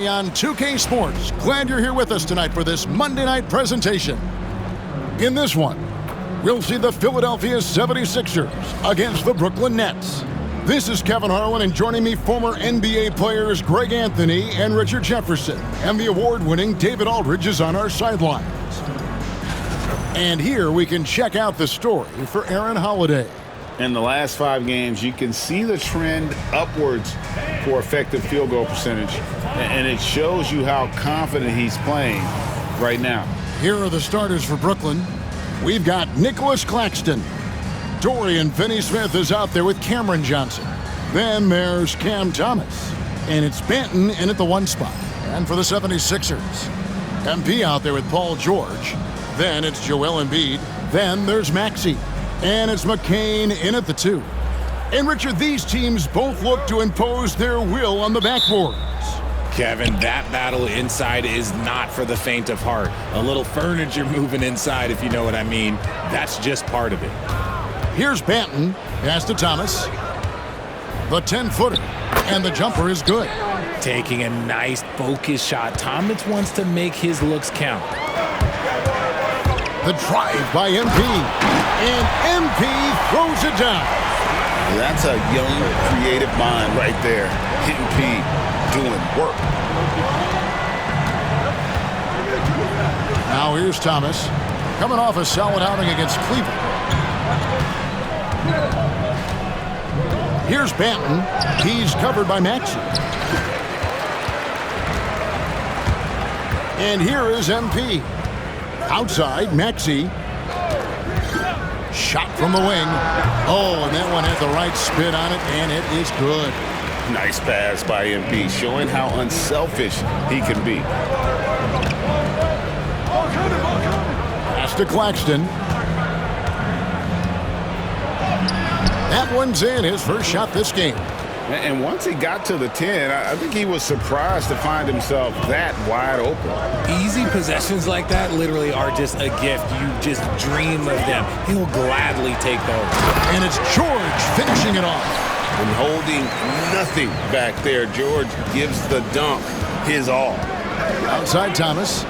On 2K Sports, glad you're here with us tonight for this Monday night presentation. In this one, we'll see the Philadelphia 76ers against the Brooklyn Nets. This is Kevin Harlan, and joining me, former NBA players Greg Anthony and Richard Jefferson, and the award-winning David Aldridge is on our sidelines. And here we can check out the story for Aaron Holiday. In the last 5 games, you can see the trend upwards for effective field goal percentage, and it shows you how confident he's playing right now. Here are the starters for Brooklyn. We've got Nicholas Claxton. Dorian Finney-Smith is out there with Cameron Johnson. Then there's Cam Thomas. And it's Banton in at the 1 spot. And for the 76ers, MP out there with Paul George. Then it's Joel Embiid. Then there's Maxey. And it's McCain in at the 2. And Richard, these teams both look to impose their will on the backboards. Kevin, that battle inside is not for the faint of heart. A little furniture moving inside, if you know what I mean. That's just part of it. Here's Banton. Pass to Thomas. The 10-footer. And the jumper is good. Taking a nice focus shot. Thomas wants to make his looks count. The drive by MP. And MP throws it down. That's a young, creative mind right there. MP doing work. Now here's Thomas. Coming off a solid outing against Cleveland. Here's Banton. He's covered by Maxey. And here is MP. Outside, Maxey. Shot from the wing. Oh, and that one had the right spin on it, and it is good. Nice pass by MP, showing how unselfish he can be. Pass to Claxton. That one's in, his first shot this game. And once he got to the 10, I think he was surprised to find himself that wide open. Easy possessions like that literally are just a gift. You just dream of them. He'll gladly take those. And it's George finishing it off. And holding nothing back there, George gives the dunk his all. Outside Thomas.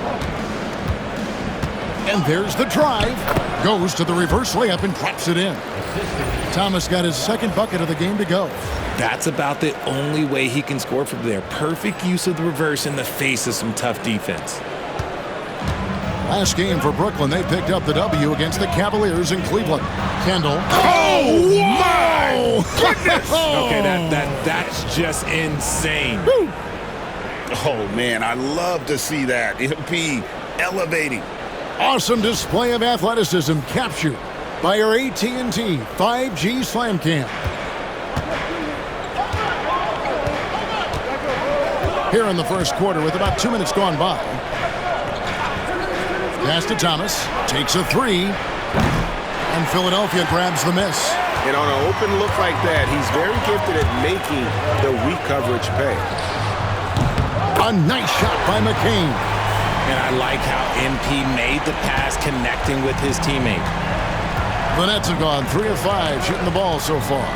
And there's the drive. Goes to the reverse layup and drops it in. Thomas got his second bucket of the game to go. That's about the only way he can score from there. Perfect use of the reverse in the face of some tough defense. Last game for Brooklyn, they picked up the W against the Cavaliers in Cleveland. Kendall. Oh, my goodness! Okay, that's just insane. Woo. Oh, man, I love to see that. MP elevating. Awesome display of athleticism captured by our AT&T 5G Slam Cam. Here in the first quarter with about 2 minutes gone by. Pass to Thomas, takes a 3, and Philadelphia grabs the miss. And on an open look like that, he's very gifted at making the weak coverage pay. A nice shot by McCain. And I like how MP made the pass connecting with his teammate. The Nets have gone 3 of 5 shooting the ball so far.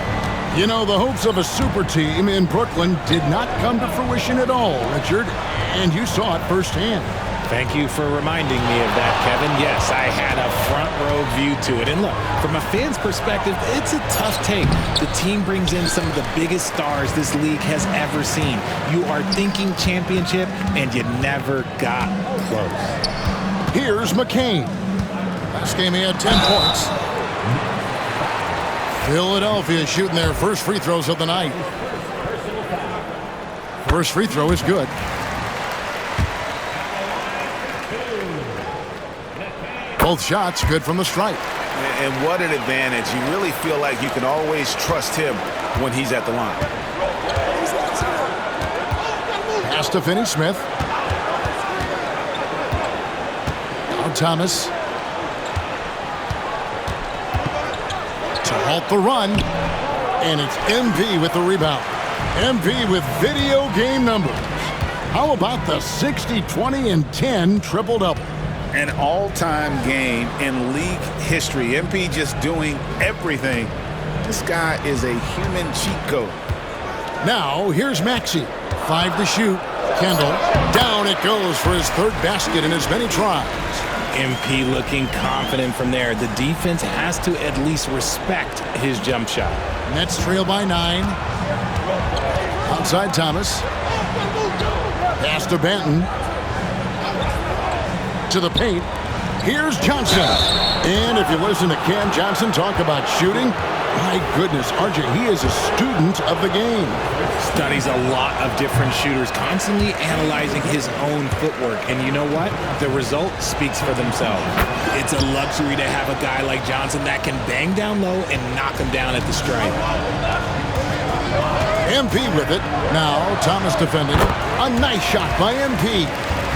You know, the hopes of a super team in Brooklyn did not come to fruition at all, Richard, and you saw it firsthand. Thank you for reminding me of that, Kevin. Yes, I had a front row view to it. And look, from a fan's perspective, it's a tough take. The team brings in some of the biggest stars this league has ever seen. You are thinking championship, and you never got close. Here's McCain. Last game he had 10 points. Philadelphia shooting their first free throws of the night. First free throw is good. Both shots good from the stripe. And what an advantage. You really feel like you can always trust him when he's at the line. Pass to Finney-Smith. Now Thomas. To halt the run. And it's MP with the rebound. MP with video game numbers. How about the 60, 20, and 10 triple-double? An all-time game in league history. MP just doing everything. This guy is a human cheat code. Now, here's Maxey. 5 to shoot. Kendall, down it goes for his third basket in as many tries. MP looking confident from there. The defense has to at least respect his jump shot. Nets trail by 9. Outside Thomas. Pass to Benton. To the paint. Here's Johnson. And if you listen to Cam Johnson talk about shooting, my goodness, RJ, he is a student of the game. Studies a lot of different shooters, constantly analyzing his own footwork. And you know what? The result speaks for themselves. It's a luxury to have a guy like Johnson that can bang down low and knock him down at the stripe. MP with it. Now Thomas defending. A nice shot by MP.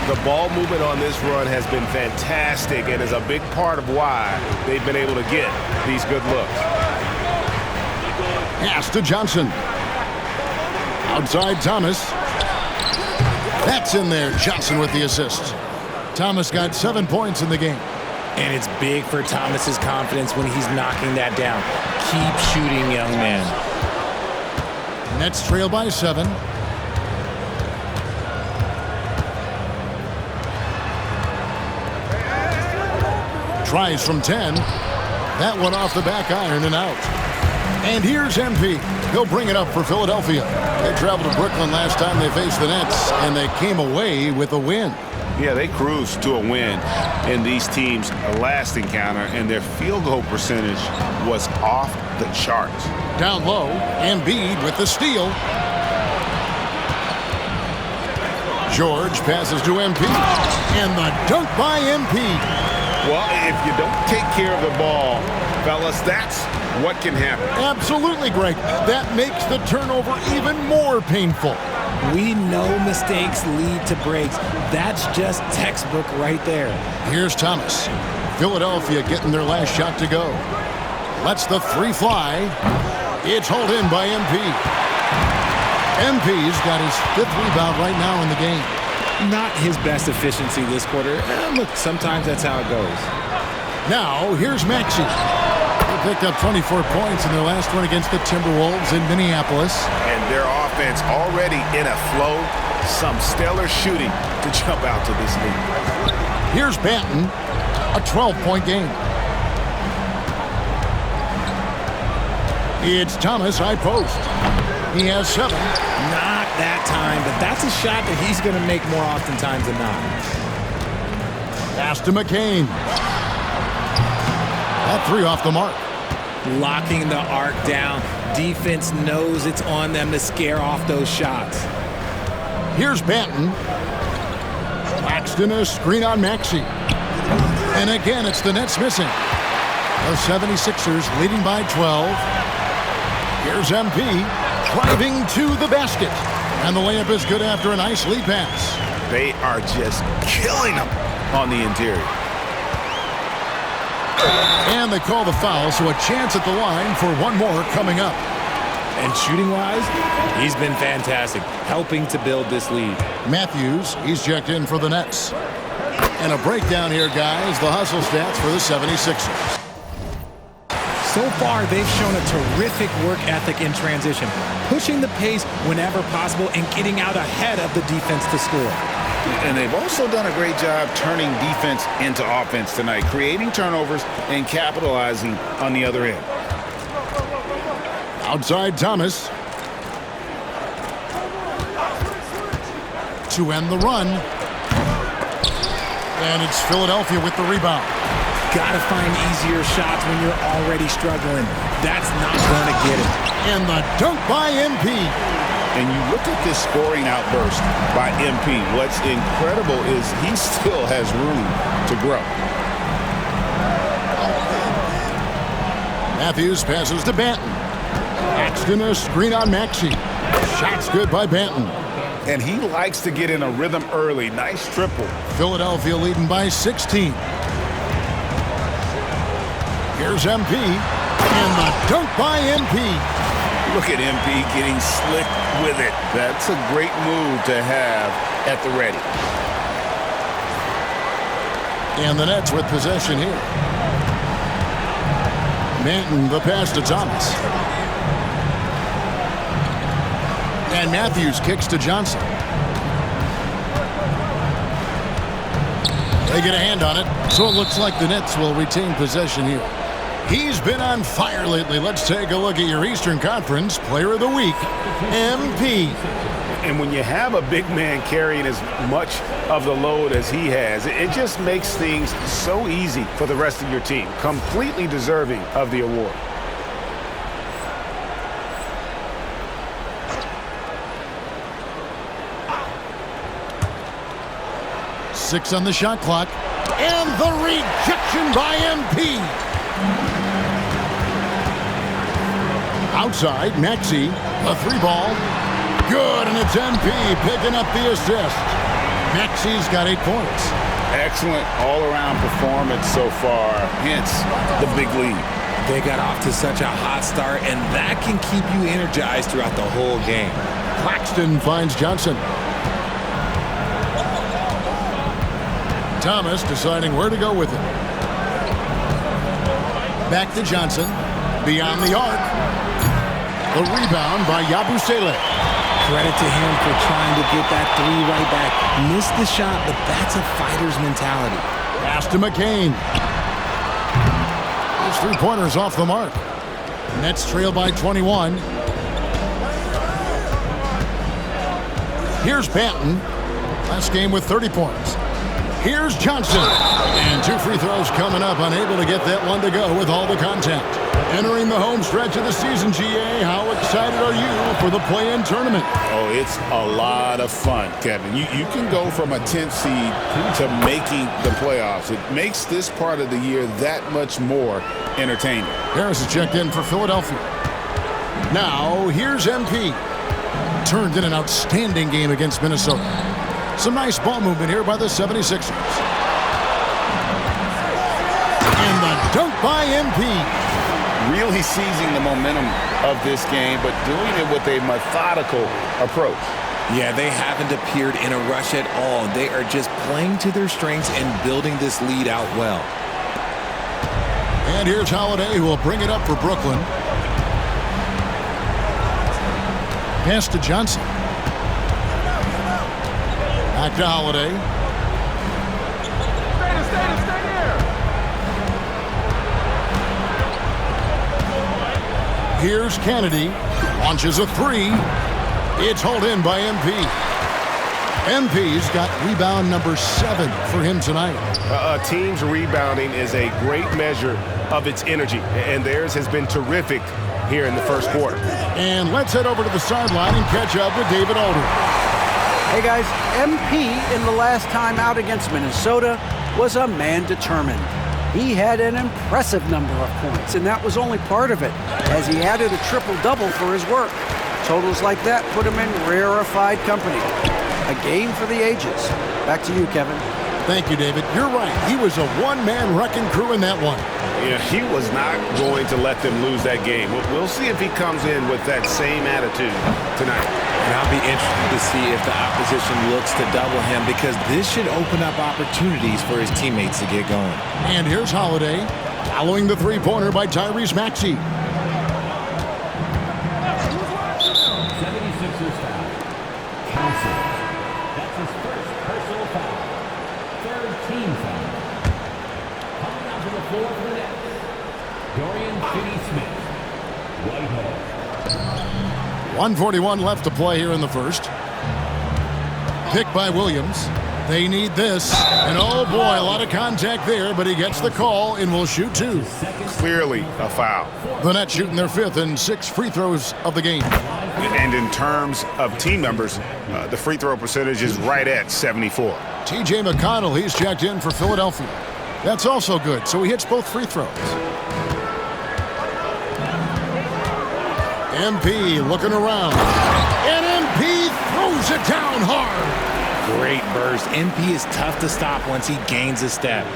The ball movement on this run has been fantastic and is a big part of why they've been able to get these good looks. Pass to Johnson. Outside Thomas. That's in there. Johnson with the assist. Thomas got 7 points in the game. And it's big for Thomas's confidence when he's knocking that down. Keep shooting, young man. Nets trail by 7. Tries from 10. That one off the back iron and out. And here's MP. He'll bring it up for Philadelphia. They traveled to Brooklyn last time they faced the Nets, and they came away with a win. Yeah, they cruised to a win in these teams' last encounter, and their field goal percentage was off the charts. Down low, Embiid with the steal. George passes to MP. And the dunk by MP. Well, if you don't take care of the ball, fellas, that's what can happen. Absolutely, Greg. That makes the turnover even more painful. We know mistakes lead to breaks. That's just textbook right there. Here's Thomas. Philadelphia getting their last shot to go. Lets the three fly. It's hauled in by MP. MP's got his 5th rebound right now in the game. Not his best efficiency this quarter. Look, sometimes that's how it goes. Now, here's Maxey. They picked up 24 points in their last one against the Timberwolves in Minneapolis. And their offense already in a flow. Some stellar shooting to jump out to this lead. Here's Banton. A 12-point game. It's Thomas, high post. He has 7. Not that time, but that's a shot that he's going to make more oftentimes than not. Pass to McCain. That 3 off the mark. Locking the arc down. Defense knows it's on them to scare off those shots. Here's Banton. Claxton a screen on Maxey. And again, it's the Nets missing. The 76ers leading by 12. Here's MP driving to the basket. And the layup is good after a nice lead pass. They are just killing them on the interior. And they call the foul, so a chance at the line for one more coming up. And shooting-wise, he's been fantastic, helping to build this lead. Matthews, he's checked in for the Nets. And a breakdown here, guys, the hustle stats for the 76ers. So far, they've shown a terrific work ethic in transition, pushing the pace whenever possible and getting out ahead of the defense to score. And they've also done a great job turning defense into offense tonight, creating turnovers and capitalizing on the other end. Outside Thomas. To end the run. And it's Philadelphia with the rebound. Gotta find easier shots when you're already struggling. That's not gonna get it. And the dunk by MP. And you look at this scoring outburst by MP. What's incredible is he still has room to grow. Matthews passes to Banton. Claxton a screen on Maxey. Shot's good by Banton. And he likes to get in a rhythm early. Nice triple. Philadelphia leading by 16. Here's MP. And the dunk by MP. Look at MP getting slick with it. That's a great move to have at the ready. And the Nets with possession here. Banton, the pass to Thomas. And Matthews kicks to Johnson. They get a hand on it, so it looks like the Nets will retain possession here. He's been on fire lately. Let's take a look at your Eastern Conference Player of the Week, MP. And when you have a big man carrying as much of the load as he has, it just makes things so easy for the rest of your team. Completely deserving of the award. Six on the shot clock. And the rejection by MP. Outside, Maxey, a three ball. Good, and it's MP picking up the assist. Maxey's got 8 points. Excellent all-around performance so far, hence the big lead. They got off to such a hot start, and that can keep you energized throughout the whole game. Claxton finds Johnson. Thomas deciding where to go with it. Back to Johnson. Beyond the arc. The rebound by Yabusele. Credit to him for trying to get that three right back. Missed the shot, but that's a fighter's mentality. Pass to McCain. His three-pointers off the mark. Nets trail by 21. Here's Banton. Last game with 30 points. Here's Johnson. And 2 free throws coming up. Unable to get that one to go with all the contact. Entering the home stretch of the season, GA, how excited are you for the play-in tournament? Oh, it's a lot of fun, Kevin. You can go from a 10th seed to making the playoffs. It makes this part of the year that much more entertaining. Harris is checked in for Philadelphia. Now, here's MP. Turned in an outstanding game against Minnesota. Some nice ball movement here by the 76ers. And the dunk by MP. Really seizing the momentum of this game, but doing it with a methodical approach. Yeah, they haven't appeared in a rush at all. They are just playing to their strengths and building this lead out well. And here's Holiday, who will bring it up for Brooklyn. Pass to Johnson. Back to Holiday. Here's Kennedy. Launches a three. It's hauled in by MP. MP's got rebound number 7 for him tonight. A team's rebounding is a great measure of its energy, and theirs has been terrific here in the first quarter. And let's head over to the sideline and catch up with David Aldridge. Hey guys, MP in the last time out against Minnesota was a man determined. He had an impressive number of points, and that was only part of it, as he added a triple-double for his work. Totals like that put him in rarefied company. A game for the ages. Back to you, Kevin. Thank you, David. You're right. He was a one-man wrecking crew in that one. Yeah, he was not going to let them lose that game. We'll see if he comes in with that same attitude tonight. And I'll be interested to see if the opposition looks to double him, because this should open up opportunities for his teammates to get going. And here's Holiday, following the three-pointer by Tyrese Maxey. 76ers foul. Council. That's his first personal foul. Third team foul. Coming out to the floor for the Nets, Dorian Finney-Smith. Whitehead. 1:41 left to play here in the first. Pick by Williams. They need this. And oh boy, a lot of contact there, but he gets the call and will shoot 2. Clearly a foul. The Nets shooting their 5th and 6th free throws of the game. And in terms of team numbers, the free throw percentage is right at 74. TJ McConnell, he's checked in for Philadelphia. That's also good, so he hits both free throws. MP looking around. And MP throws it down hard. Great burst. MP is tough to stop once he gains a step.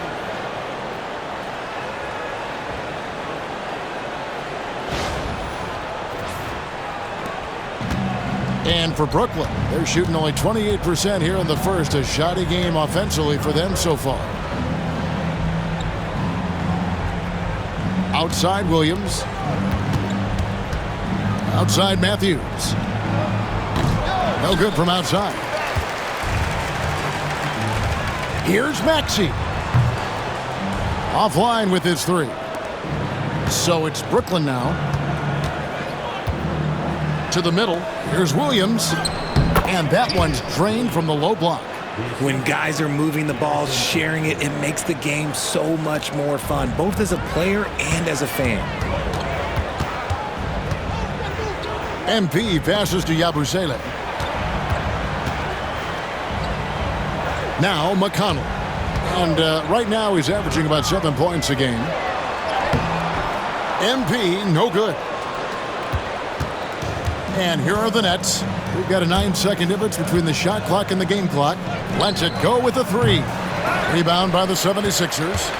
And for Brooklyn, they're shooting only 28% here in the first. A shoddy game offensively for them so far. Outside Williams. Outside Matthews. No good from outside. Here's Maxey. Offline with his three. So it's Brooklyn now. To the middle. Here's Williams. And that one's drained from the low block. When guys are moving the ball, sharing it, it makes the game so much more fun, both as a player and as a fan. MP passes to Yabusele. Now McConnell. And right now he's averaging about 7 points a game. MP, no good. And here are the Nets. We've got a 9-second difference between the shot clock and the game clock. Lets it go with a three. Rebound by the 76ers.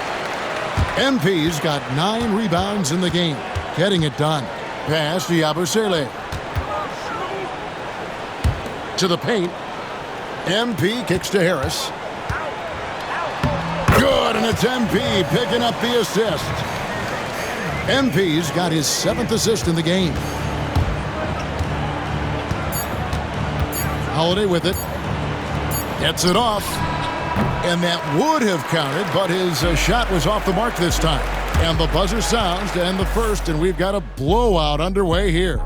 MP's got 9 rebounds in the game. Getting it done. Pass to Yabusele. To the paint. MP kicks to Harris. Good, and it's MP picking up the assist. MP's got his 7th assist in the game. Holiday with it. Gets it off. And that would have counted, but his shot was off the mark this time. And the buzzer sounds to end the first, and we've got a blowout underway here.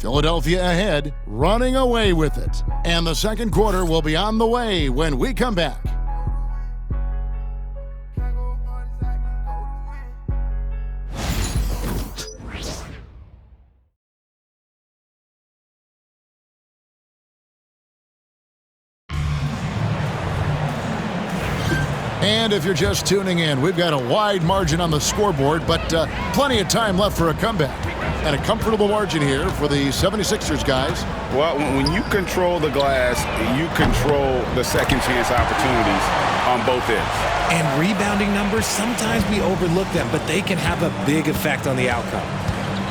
Philadelphia ahead, running away with it. And the second quarter will be on the way when we come back. And if you're just tuning in, we've got a wide margin on the scoreboard, but plenty of time left for a comeback. And a comfortable margin here for the 76ers guys. Well, when you control the glass, you control the second chance opportunities on both ends. And rebounding numbers, sometimes we overlook them, but they can have a big effect on the outcome.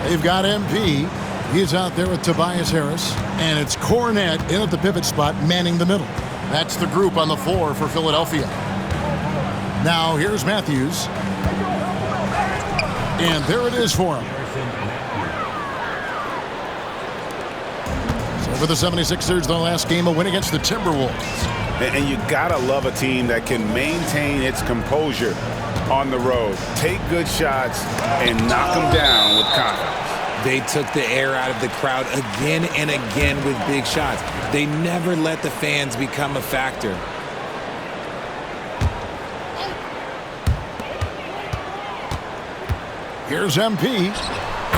They've got MP. He's out there with Tobias Harris. And it's Cornette in at the pivot spot, manning the middle. That's the group on the floor for Philadelphia. Now here's Matthews. And there it is for him. So for the 76ers, their last game, a win against the Timberwolves. And you gotta love a team that can maintain its composure on the road. Take good shots and knock them down with confidence. They took the air out of the crowd again and again with big shots. They never let the fans become a factor. Here's MP,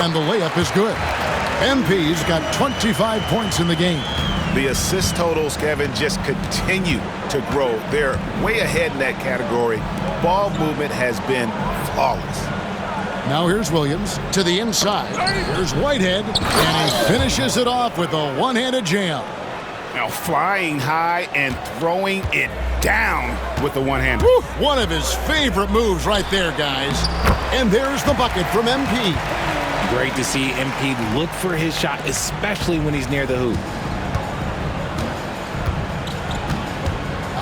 and the layup is good. MP's got 25 points in the game. The assist totals, Kevin, just continue to grow. They're way ahead in that category. Ball movement has been flawless. Now here's Williams to the inside. Here's Whitehead, and he finishes it off with a one-handed jam. Now flying high and throwing it down with the one-hander. One of his favorite moves right there, guys. And there's the bucket from MP. Great to see MP look for his shot, especially when he's near the hoop.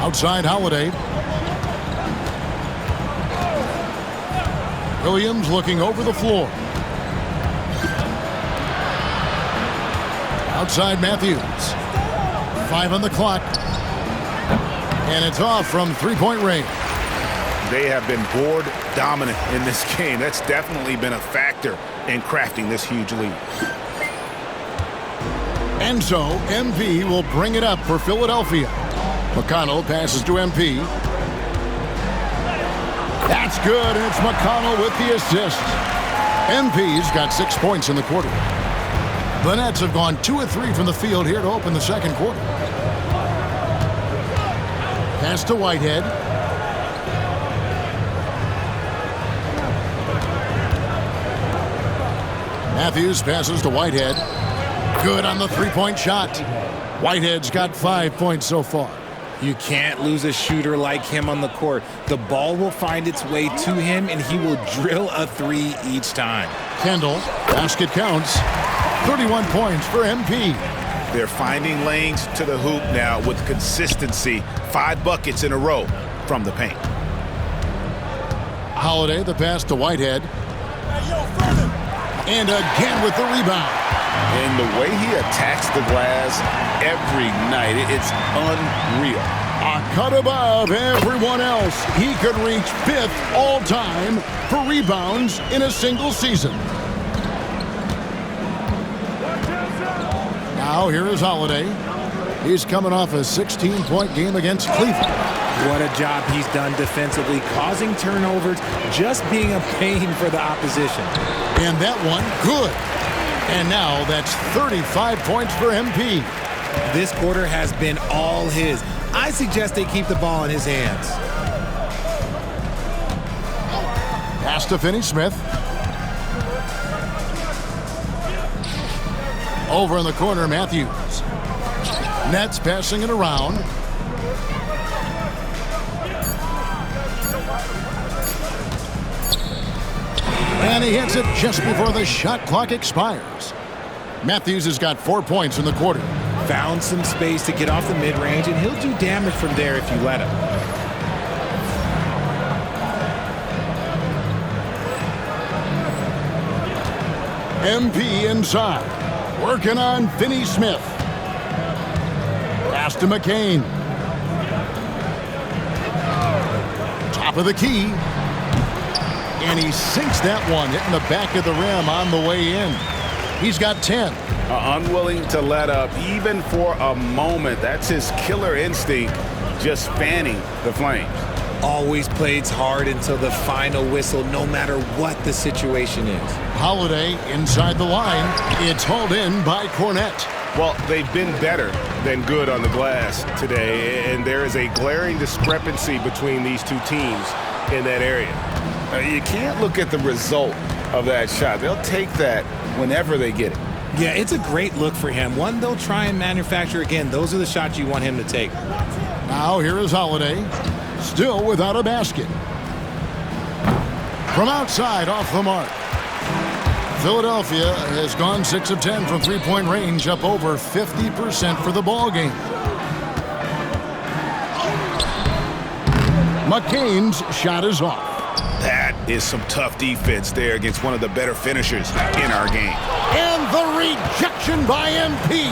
Outside Holiday. Williams looking over the floor. Outside Matthews. 5 on the clock. And it's off from three-point range. They have been board dominant in this game. That's definitely been a factor in crafting this huge lead. And so MP will bring it up for Philadelphia. McConnell passes to MP. That's good, and it's McConnell with the assist. MP's got 6 points in the quarter. The Nets have gone 2 of 3 from the field here to open the second quarter. Pass to Whitehead. Matthews passes to Whitehead. Good on the three-point shot. Whitehead's got 5 points so far. You can't lose a shooter like him on the court. The ball will find its way to him, and he will drill a three each time. Kendall, basket counts. 31 points for MP. They're finding lanes to the hoop now with consistency. 5 buckets in a row from the paint. Holiday, the pass to Whitehead. And again with the rebound. And the way he attacks the glass every night, it's unreal. A cut above everyone else. He could reach 5th all-time for rebounds in a single season. Now here is Holiday. He's coming off a 16-point game against Cleveland. What a job he's done defensively, causing turnovers, just being a pain for the opposition. And that one, good. And now that's 35 points for MP. This quarter has been all his. I suggest they keep the ball in his hands. Pass to Finney-Smith. Over in the corner, Matthews. Nets passing it around. And he hits it just before the shot clock expires. Matthews has got 4 points in the quarter. Found some space to get off the mid-range, and he'll do damage from there if you let him. MP inside. Working on Finney-Smith. Pass to McCain. Top of the key. And he sinks that one, hitting the back of the rim on the way in. He's got 10. Unwilling to let up even for a moment. That's his killer instinct, just fanning the flames. Always plays hard until the final whistle, no matter what the situation is. Holiday inside the line. It's hauled in by Cornette. Well, they've been better than good on the glass today, and there is a glaring discrepancy between these two teams in that area. You can't look at the result of that shot. They'll take that whenever they get it. Yeah, it's a great look for him. One they'll try and manufacture again. Those are the shots you want him to take. Now here is Holiday. Still without a basket. From outside, off the mark. Philadelphia has gone 6 of 10 from three-point range, up over 50% for the ball game. McCain's shot is off. That is some tough defense there against one of the better finishers in our game. And the rejection by MP.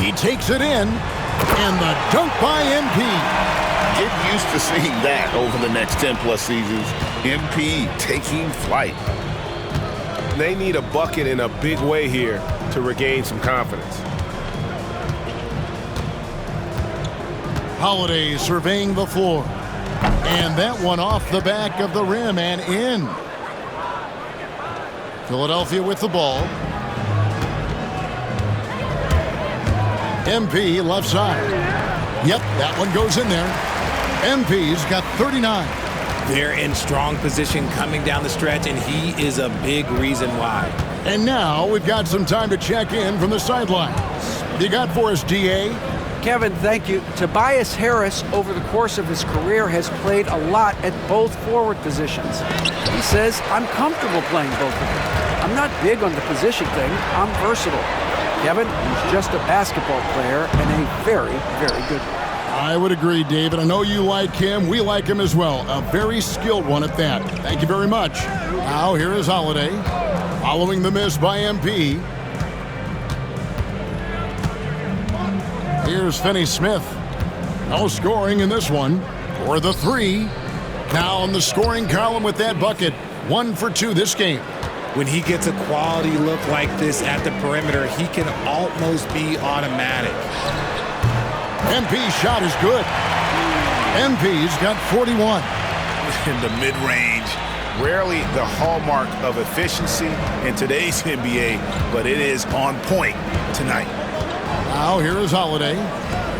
He takes it in, and the dunk by MP. Get used to seeing that over the next 10-plus seasons. MP taking flight. They need a bucket in a big way here to regain some confidence. Holiday surveying the floor. And that one off the back of the rim and in. Philadelphia with the ball. MP left side. Yep, that one goes in there. MP's got 39. They're in strong position coming down the stretch, and he is a big reason why. And now we've got some time to check in from the sidelines. You got for us, DA? Kevin, thank you. Tobias Harris, over the course of his career, has played a lot at both forward positions. He says, I'm comfortable playing both of them. I'm not big on the position thing. I'm versatile. Kevin, he's just a basketball player and a very, very good one. I would agree, David. I know you like him. We like him as well. A very skilled one at that. Thank you very much. Now here is Holiday. Following the miss by MP. Here's Finney-Smith. No scoring in this one. For the three. Now in the scoring column with that bucket. 1 for 2 this game. When he gets a quality look like this at the perimeter, he can almost be automatic. MP's shot is good. MP's got 41. In the mid-range, rarely the hallmark of efficiency in today's NBA, but it is on point tonight. Now here is Holiday.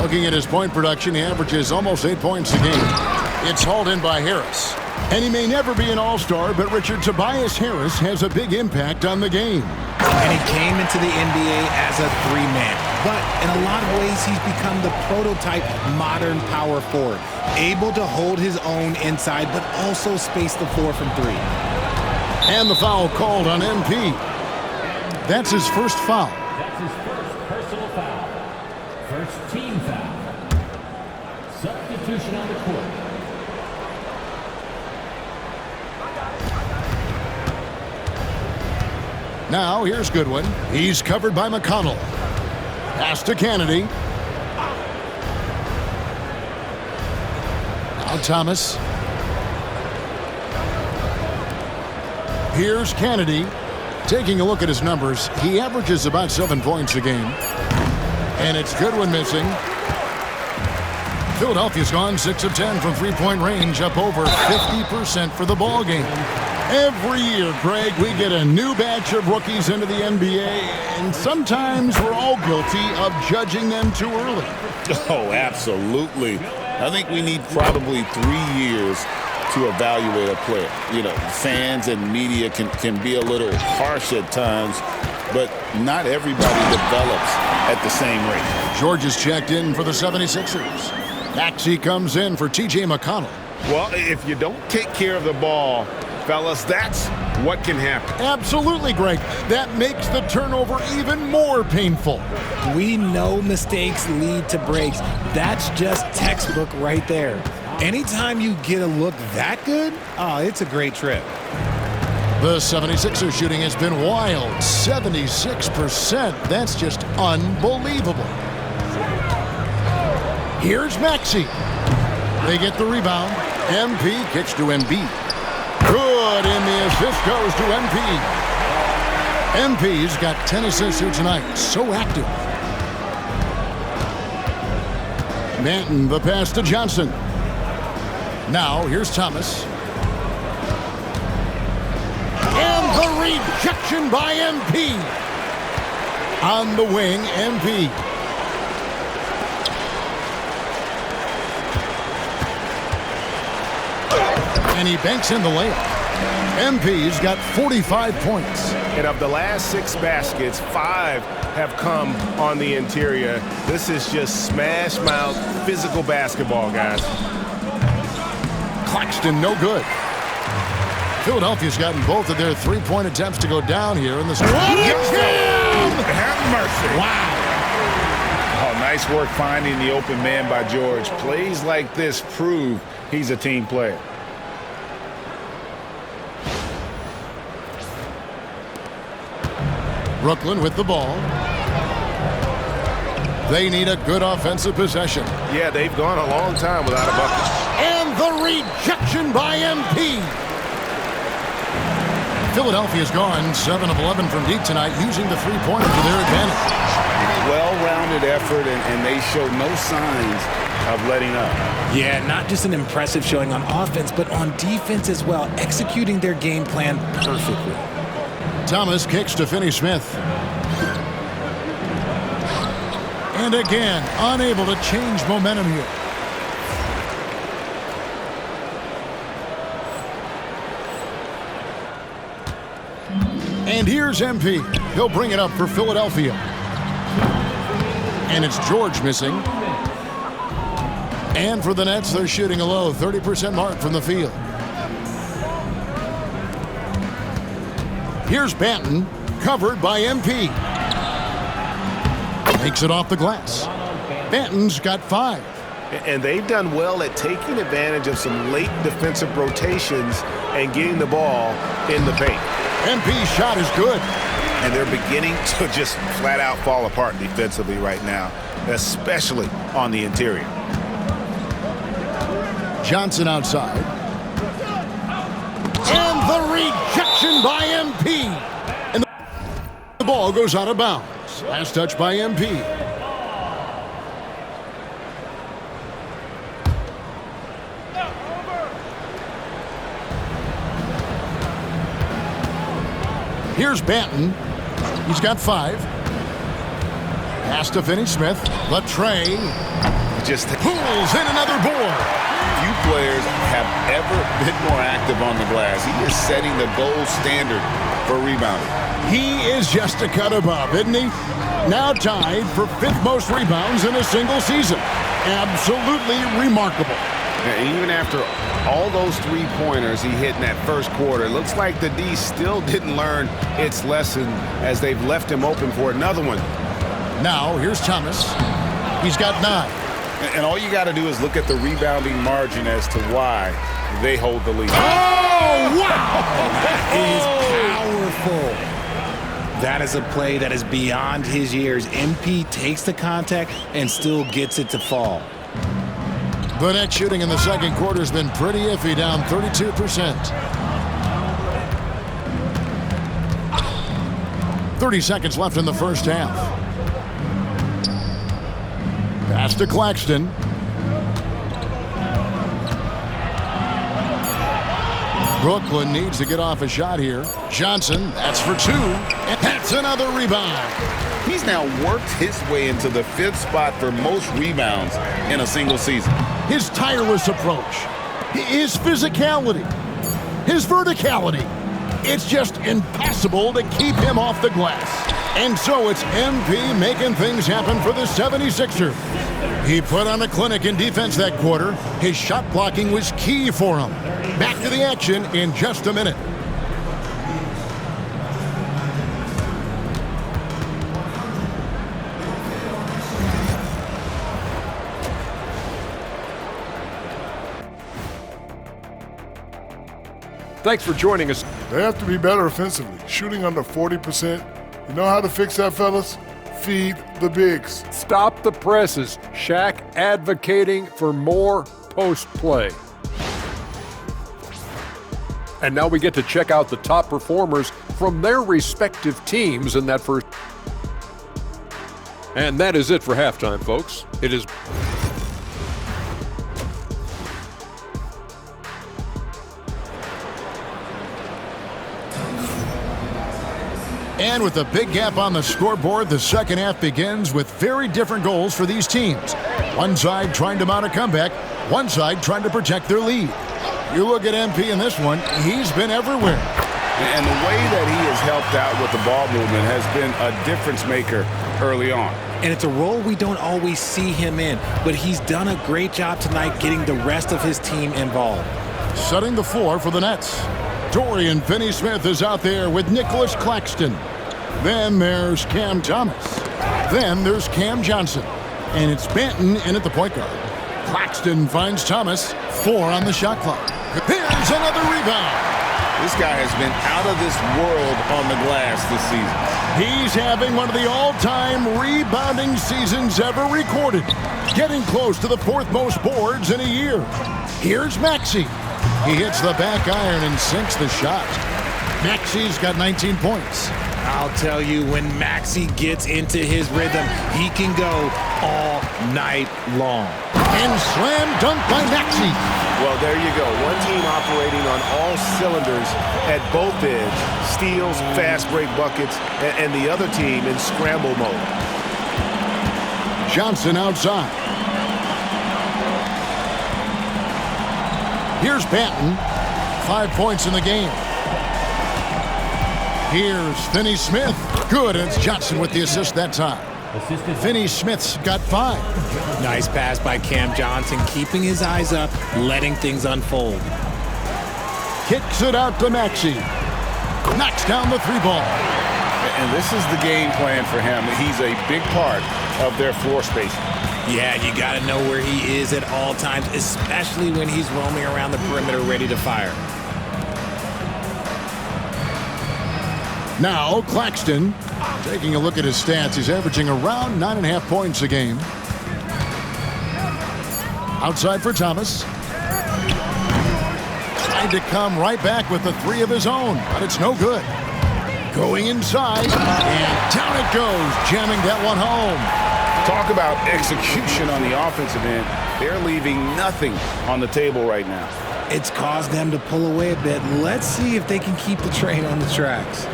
Looking at his point production, he averages almost 8 points a game. It's hauled in by Harris. And he may never be an all-star, but Richard, Tobias Harris has a big impact on the game. And he came into the NBA as a three-man. But in a lot of ways, he's become the prototype modern power forward. Able to hold his own inside, but also space the floor from three. And the foul called on MP. That's his first foul. That's his first personal foul. First team foul. Substitution on the court. Now here's Goodwin. He's covered by McConnell. Pass to Kennedy. Now Thomas. Here's Kennedy. Taking a look at his numbers, he averages about 7 points a game. And it's Goodwin missing. Philadelphia's gone 6 of 10 from three-point range, up over 50% for the ball game. Every year, Greg, we get a new batch of rookies into the NBA, and sometimes we're all guilty of judging them too early. Oh, absolutely. I think we need probably 3 years to evaluate a player. You know, fans and media can be a little harsh at times, but not everybody develops at the same rate. George is checked in for the 76ers. Maxey comes in for T.J. McConnell. Well, if you don't take care of the ball, fellas, that's what can happen. Absolutely, Greg. That makes the turnover even more painful. We know mistakes lead to breaks. That's just textbook right there. Anytime you get a look that good, oh, it's a great trip. The 76ers shooting has been wild. 76%. That's just unbelievable. Here's Maxey. They get the rebound. MP kicks to Embiid. Good, and the assist goes to MP. MP's got 10 assists here tonight. So active. Manton, the pass to Johnson. Now, here's Thomas. And the rejection by MP. On the wing, MP. And he banks in the layup. MP's got 45 points. And of the last 6 baskets, 5 have come on the interior. This is just smash mouth physical basketball, guys. Claxton, no good. Philadelphia's gotten both of their three-point attempts to go down here in the second. Have mercy. Wow. Oh, nice work finding the open man by George. Plays like this prove he's a team player. Brooklyn with the ball. They need a good offensive possession. Yeah, they've gone a long time without a bucket. And the rejection by MP. Philadelphia's gone 7 of 11 from deep tonight, using the three-pointer to their advantage. Well-rounded effort, and they show no signs of letting up. Yeah, not just an impressive showing on offense, but on defense as well, executing their game plan perfectly. Thomas kicks to Finney-Smith. And again, unable to change momentum here. And here's MP. He'll bring it up for Philadelphia. And it's George missing. And for the Nets, they're shooting a low 30% mark from the field. Here's Banton, covered by MP. Takes it off the glass. Banton's got 5. And they've done well at taking advantage of some late defensive rotations and getting the ball in the paint. MP's shot is good. And they're beginning to just flat out fall apart defensively right now, especially on the interior. Johnson outside. And the rejection by MP. And the ball goes out of bounds. Last touch by MP. Here's Banton. He's got 5. Pass to Finney-Smith. Latrey Just pulls in another board. few players have ever been more active on the glass. He is setting the gold standard for rebounding. He is just a cut above, isn't he? Now tied for 5th most rebounds in a single season. Absolutely remarkable. And even after all those three-pointers he hit in that first quarter, it looks like the D still didn't learn its lesson as they've left him open for another one. Now here's Thomas. He's got 9. And all you got to do is look at the rebounding margin as to why they hold the lead. Oh, wow! That is powerful. That is a play that is beyond his years. MP takes the contact and still gets it to fall. The net shooting in the second quarter has been pretty iffy, down 32%. 30 seconds left in the first half. Pass to Claxton. Brooklyn needs to get off a shot here. Johnson, that's for two. And that's another rebound. He's now worked his way into the 5th spot for most rebounds in a single season. His tireless approach, his physicality, his verticality. It's just impossible to keep him off the glass. And so it's MP making things happen for the 76ers. He put on a clinic in defense that quarter. His shot blocking was key for him. Back to the action in just a minute. Thanks for joining us. They have to be better offensively, shooting under 40%. You know how to fix that, fellas? Feed the bigs. Stop the presses. Shaq advocating for more post play. And now we get to check out the top performers from their respective teams in that first. And that is it for halftime, folks. It is. And with a big gap on the scoreboard, the second half begins with very different goals for these teams. One side trying to mount a comeback, one side trying to protect their lead. You look at MP in this one, he's been everywhere. And the way that he has helped out with the ball movement has been a difference maker early on. And it's a role we don't always see him in, but he's done a great job tonight getting the rest of his team involved. Setting the floor for the Nets. Dorian Finney-Smith is out there with Nicholas Claxton. Then there's Cam Thomas. Then there's Cam Johnson. And it's Benton in at the point guard. Claxton finds Thomas. 4 on the shot clock. Here's another rebound. This guy has been out of this world on the glass this season. He's having one of the all-time rebounding seasons ever recorded. Getting close to the 4th most boards in a year. Here's Maxey. He hits the back iron and sinks the shot. Maxey's got 19 points. I'll tell you, when Maxey gets into his rhythm, he can go all night long. And slam dunk by Maxey. Well, there you go. One team operating on all cylinders at both ends. Steals, fast break buckets, and the other team in scramble mode. Johnson outside. Here's Benton. 5 points in the game. Here's Finney-Smith. Good, and it's Johnson with the assist that time. Finney-Smith's got 5. Nice pass by Cam Johnson, keeping his eyes up, letting things unfold. Kicks it out to Maxey. Knocks down the 3-ball. And this is the game plan for him. He's a big part of their floor spacing. Yeah, you got to know where he is at all times, especially when he's roaming around the perimeter ready to fire. Now, Claxton, taking a look at his stats, he's averaging around 9.5 points a game. Outside for Thomas. Tried to come right back with the 3 of his own, but it's no good. Going inside, and down it goes, jamming that one home. Talk about execution on the offensive end. They're leaving nothing on the table right now. It's caused them to pull away a bit. Let's see if they can keep the train on the tracks.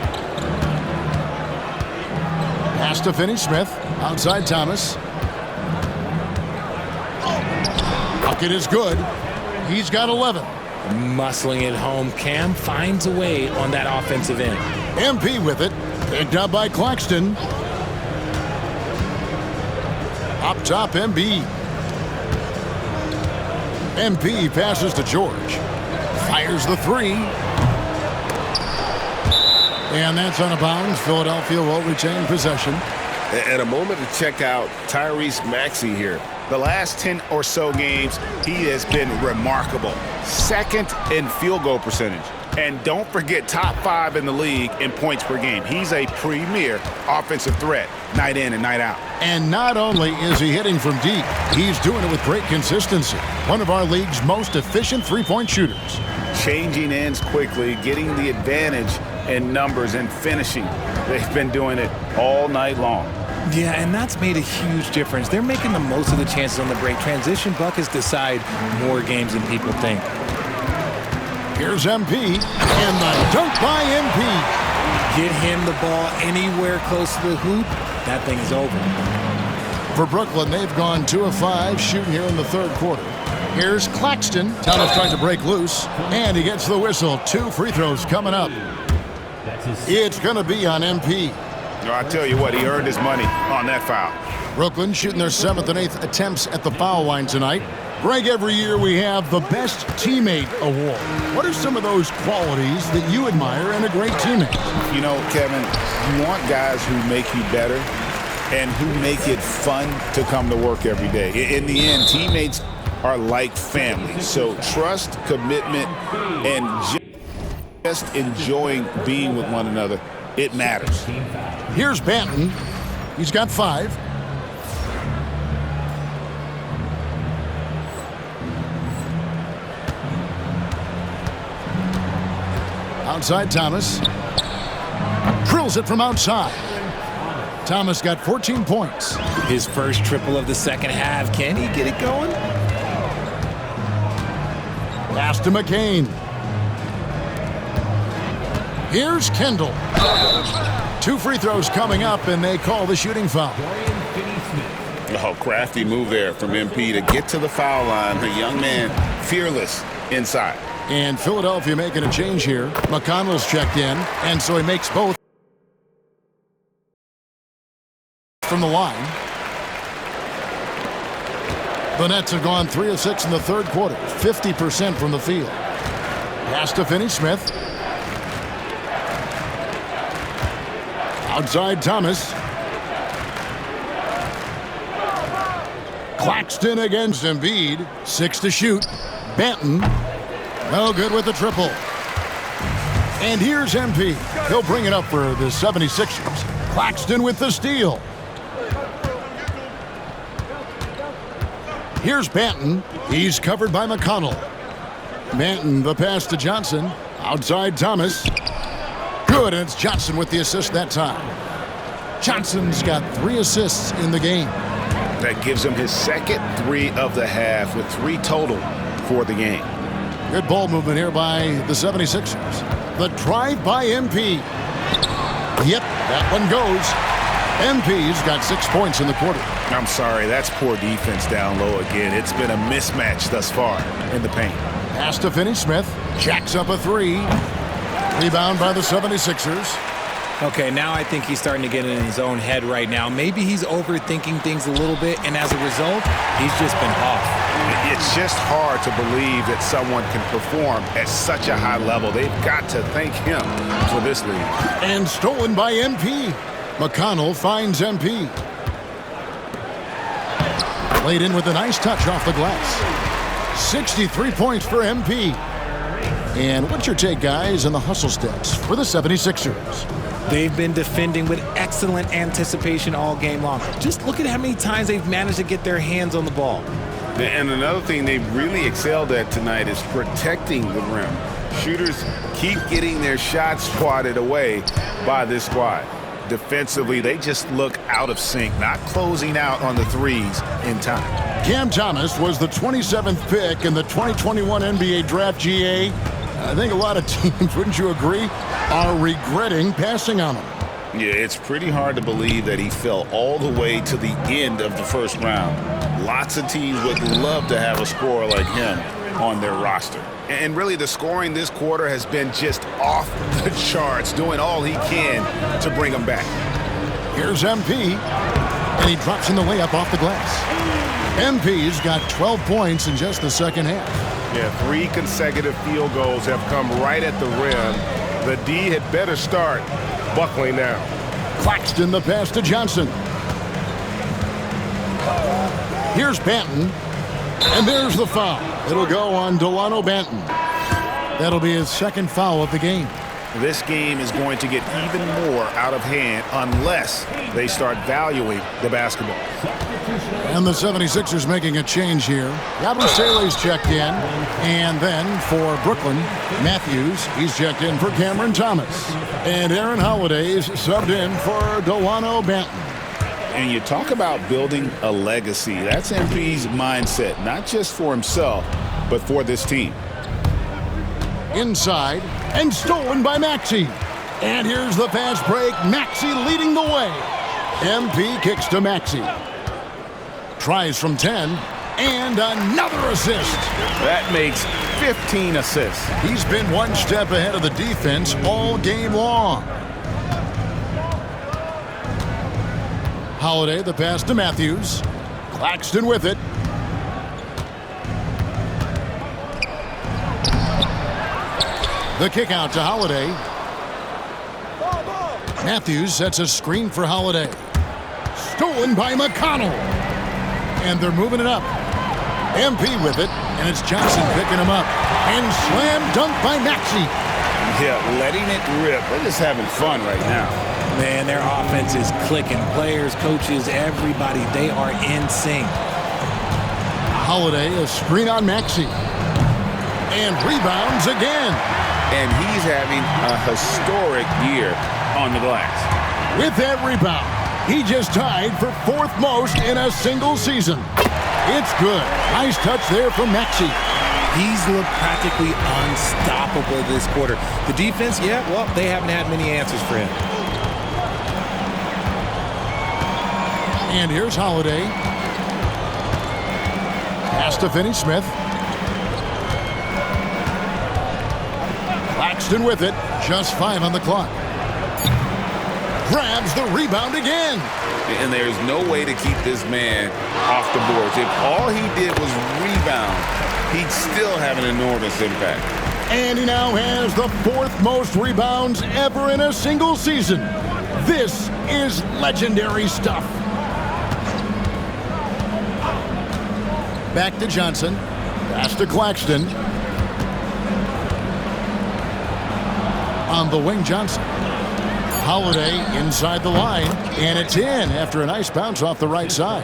Pass to Finney-Smith. Outside Thomas. Bucket is good. He's got 11. Muscling it home. Cam finds a way on that offensive end. MP with it. Picked up by Claxton. Up top, MB. MP passes to George. Fires the 3. And that's out of bounds. Philadelphia will retain possession. And a moment to check out Tyrese Maxey here. The last 10 or so games, he has been remarkable. Second in field goal percentage. And don't forget, top 5 in the league in points per game. He's a premier offensive threat, night in and night out. And not only is he hitting from deep, he's doing it with great consistency. One of our league's most efficient three-point shooters. Changing ends quickly, getting the advantage in numbers and finishing. They've been doing it all night long. Yeah, and that's made a huge difference. They're making the most of the chances on the break. Transition buckets decide more games than people think. Here's MP, and the dunk by MP. Get him the ball anywhere close to the hoop, that thing is over. For Brooklyn, they've gone 2 of 5 shooting here in the third quarter. Here's Claxton. Thomas trying to break loose, and he gets the whistle. 2 free throws coming up. It's going to be on MP. I tell you what, he earned his money on that foul. Brooklyn shooting their 7th and 8th attempts at the foul line tonight. Greg, every year we have the Best Teammate Award. What are some of those qualities that you admire in a great teammate? You know, Kevin, you want guys who make you better and who make it fun to come to work every day. In the end, teammates are like family. So trust, commitment, and just enjoying being with one another, it matters. Here's Banton. He's got 5. Outside Thomas. Drills it from outside. Thomas got 14 points. His first triple of the second half. Can he get it going? Pass to McCain. Here's Kendall. 2 free throws coming up, and they call the shooting foul. Oh, crafty move there from MP to get to the foul line. The young man, fearless inside. And Philadelphia making a change here. McConnell's checked in, and so he makes both from the line. The Nets have gone 3 of 6 in the third quarter, 50% from the field. Pass to Finney-Smith. Outside Thomas. Claxton against Embiid. 6 to shoot. Banton. No good with the triple. And here's MP. He'll bring it up for the 76ers. Claxton with the steal. Here's Banton. He's covered by McConnell. Banton, the pass to Johnson. Outside Thomas. Good, and it's Johnson with the assist that time. Johnson's got 3 assists in the game. That gives him his second 3 of the half with 3 total for the game. Good ball movement here by the 76ers. The drive by MP. Yep, that one goes. MP's got 6 points in the quarter. I'm sorry, that's poor defense down low again. It's been a mismatch thus far in the paint. Pass to Finney-Smith. Jacks up a 3. Rebound by the 76ers. Okay, now I think he's starting to get in his own head right now. Maybe he's overthinking things a little bit, and as a result, he's just been off. It's just hard to believe that someone can perform at such a high level. They've got to thank him for this lead. And stolen by MP. McConnell finds MP. Played in with a nice touch off the glass. 63 points for MP. And what's your take, guys, on the hustle steps for the 76ers? They've been defending with excellent anticipation all game long. Just look at how many times they've managed to get their hands on the ball. And another thing they've really excelled at tonight is protecting the rim. Shooters keep getting their shots swatted away by this squad. Defensively, they just look out of sync, not closing out on the threes in time. Cam Thomas was the 27th pick in the 2021 NBA Draft. GA. I think a lot of teams, wouldn't you agree, are regretting passing on him. Yeah, it's pretty hard to believe that he fell all the way to the end of the first round. Lots of teams would love to have a scorer like him on their roster. And really, the scoring this quarter has been just off the charts, doing all he can to bring them back. Here's MP, and he drops in the layup off the glass. MP's got 12 points in just the second half. Yeah, 3 consecutive field goals have come right at the rim. The D had better start buckling now. Claxton the pass to Johnson. Here's Banton. And there's the foul. It'll go on Delano Banton. That'll be his second foul of the game. This game is going to get even more out of hand unless they start valuing the basketball. And the 76ers making a change here. Yabusele's checked in. And then for Brooklyn, Matthews, he's checked in for Cameron Thomas. And Aaron Holiday's subbed in for Delano Banton. And you talk about building a legacy. That's MP's mindset, not just for himself, but for this team. Inside, and stolen by Maxey. And here's the fast break. Maxey leading the way. MP kicks to Maxey. Tries from 10, and another assist. That makes 15 assists. He's been one step ahead of the defense all game long. Holiday, the pass to Matthews. Claxton with it. The kick out to Holiday. Matthews sets a screen for Holiday. Stolen by McConnell. And they're moving it up. MP with it, and it's Johnson picking him up. And slam dunk by Maxey. Yeah, letting it rip. They're just having fun right now. Man, their offense is clicking. Players, coaches, everybody, they are in sync. Holiday, a screen on Maxey. And rebounds again. And he's having a historic year on the glass. With that rebound, he just tied for fourth most in a single season. It's good. Nice touch there from Maxey. He's looked practically unstoppable this quarter. The defense, yeah, well, they haven't had many answers for him. And here's Holiday. Pass to Finney-Smith. Claxton with it. Just 5 on the clock. Grabs the rebound again. And there's no way to keep this man off the boards. If all he did was rebound, he'd still have an enormous impact. And he now has the fourth most rebounds ever in a single season. This is legendary stuff. Back to Johnson. Pass to Claxton. On the wing, Johnson. Holiday inside the line, and it's in after a nice bounce off the right side.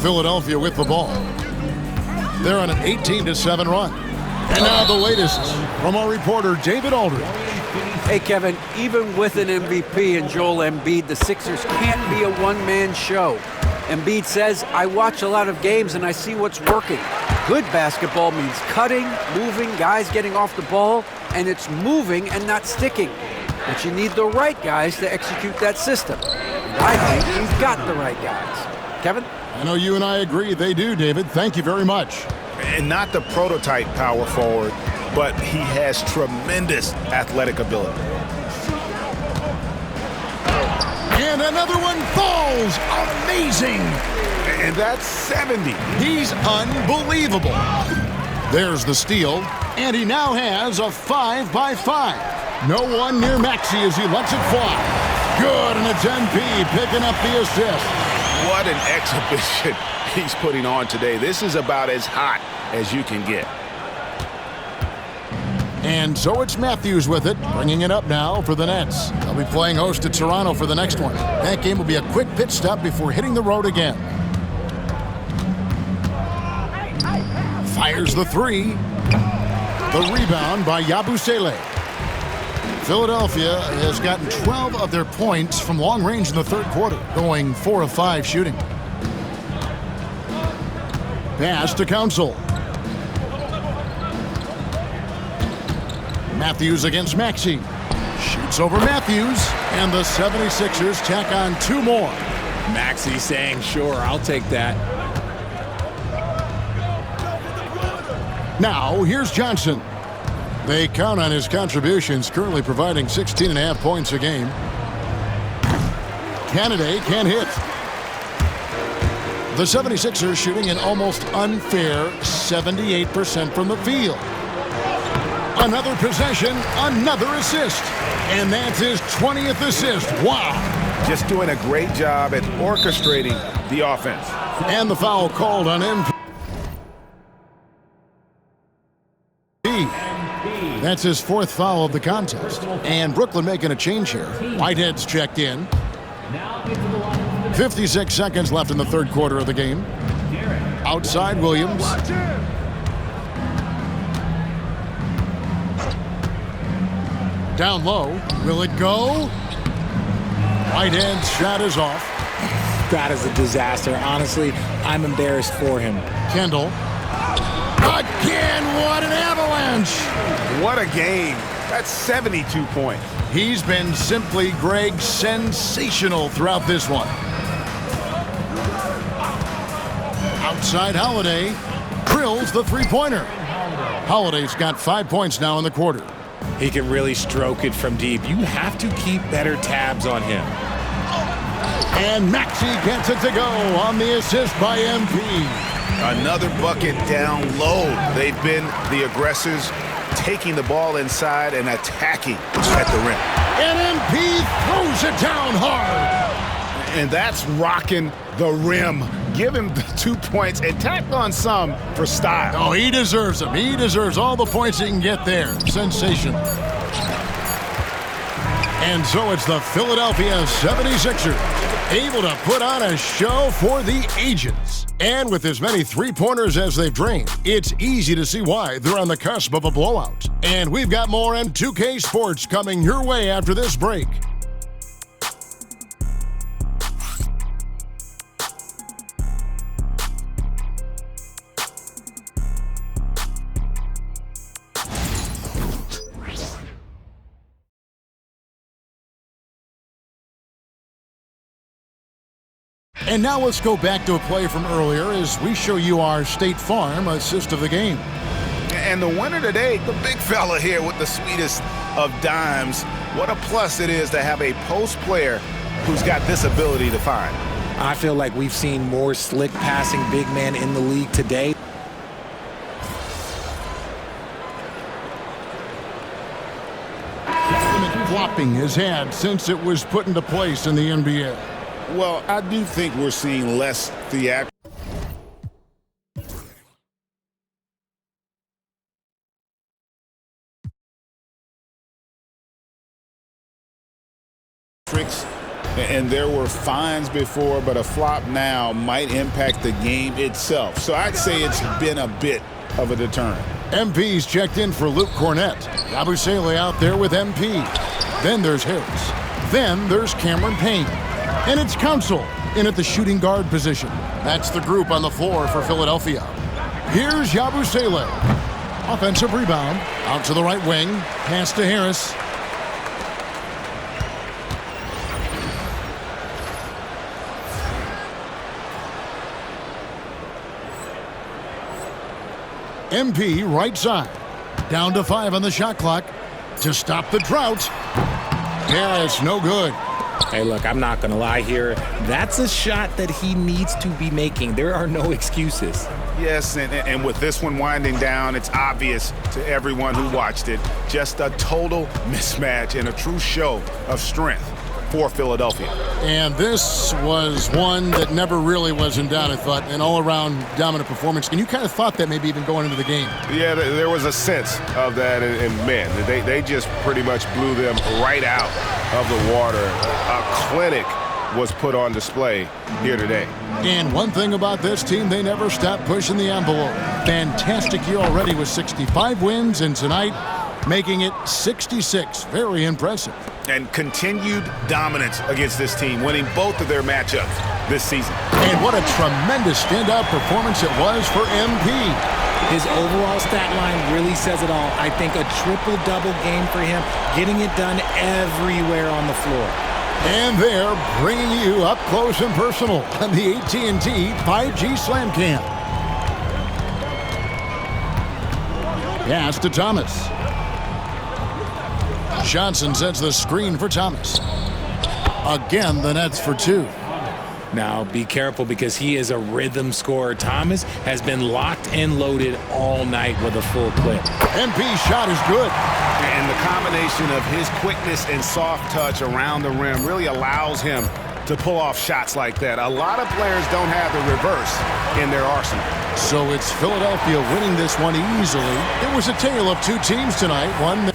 Philadelphia with the ball. They're on an 18-7 run. And now the latest from our reporter, David Aldridge. Hey, Kevin, even with an MVP and Joel Embiid, the Sixers can't be a one-man show. Embiid says, I watch a lot of games and I see what's working. Good basketball means cutting, moving, guys getting off the ball, and it's moving and not sticking. But you need the right guys to execute that system. And I think we've got the right guys. Kevin? I know you and I agree they do, David. Thank you very much. And not the prototype power forward, but he has tremendous athletic ability. And another one falls. Amazing. And that's 70. He's unbelievable. There's the steal, and he now has a 5 by 5. No one near Maxey as he lets it fly. Good, and it's MP picking up the assist. What an exhibition he's putting on today. This is about as hot as you can get. And so it's Matthews with it, bringing it up now for the Nets. They'll be playing host to Toronto for the next one. That game will be a quick pit stop before hitting the road again. Fires the three. The rebound by Yabusele. Philadelphia has gotten 12 of their points from long range in the third quarter, going 4 of 5 shooting. Pass to Council. Matthews against Maxey. Shoots over Matthews, and the 76ers tack on 2 more. Maxey saying, sure, I'll take that. Now, here's Johnson. They count on his contributions, currently providing 16.5 points a game. Kennedy can't hit. The 76ers shooting an almost unfair 78% from the field. Another possession, another assist. And that's his 20th assist. Wow. just doing a great job at orchestrating the offense. And the foul called on MP. That's his fourth foul of the contest. And Brooklyn making a change here. Whitehead's checked in. 56 seconds left in the third quarter of the game. Outside Williams. Down low. Will it go? Whitehead's shot is off. That is a disaster. Honestly, I'm embarrassed for him. Kendall. Again, what an avalanche! What a game. That's 72 points. He's been simply, Greg, sensational throughout this one. Outside Holiday drills the three-pointer. Holiday's got 5 points now in the quarter. He can really stroke it from deep. You have to keep better tabs on him. And Maxey gets it to go on the assist by MP. Another bucket down low. They've been the aggressors, taking the ball inside and attacking at the rim. And MP throws it down hard. And that's rocking the rim. Give him the 2 points and tack on some for style. Oh, he deserves them. He deserves all the points he can get there. Sensational. And so it's the Philadelphia 76ers able to put on a show for the ages. And with as many three-pointers as they've drained, it's easy to see why they're on the cusp of a blowout. And we've got more M2K Sports coming your way after this break. And now let's go back to a play from earlier as we show you our State Farm assist of the game. And the winner today, the big fella here with the sweetest of dimes. What a plus it is to have a post player who's got this ability to find. I feel like we've seen more slick passing big man in the league today. Flopping his head since it was put into place in the NBA. Well, I do think we're seeing less theatrics. And there were fines before, but a flop now might impact the game itself. So I'd say it's been a bit of a deterrent. MP's checked in for Luke Cornett. Yabusele out there with MP. Then there's Harris. Then there's Cameron Payne. And it's Council in at the shooting guard position. That's the group on the floor for Philadelphia. Here's Yabusele. Offensive rebound. Out to the right wing. Pass to Harris. MP right side. Down to 5 on the shot clock to stop the drought. Harris, no good. Hey, look, I'm not going to lie here. That's a shot that he needs to be making. There are no excuses. Yes, and with this one winding down, it's obvious to everyone who watched it. Just a total mismatch and a true show of strength for Philadelphia. And this was one that never really was in doubt, I thought, an all-around dominant performance. And you kind of thought that maybe even going into the game. Yeah, there was a sense of that, and man, they just pretty much blew them right out of the water. A clinic was put on display here today. And one thing about this team, they never stopped pushing the envelope. Fantastic year already with 65 wins, and tonight making it 66. Very impressive. And continued dominance against this team, winning both of their matchups this season. And what a tremendous standout performance it was for MP. His overall stat line really says it all. I think a triple-double game for him, getting it done everywhere on the floor. And they're bringing you up close and personal on the AT&T 5G Slam Cam. Pass to Thomas. Johnson sets the screen for Thomas. Again, the Nets for 2. Now, be careful because he is a rhythm scorer. Thomas has been locked and loaded all night with a full clip. MP's shot is good. And the combination of his quickness and soft touch around the rim really allows him to pull off shots like that. A lot of players don't have the reverse in their arsenal. So it's Philadelphia winning this one easily. It was a tale of two teams tonight. One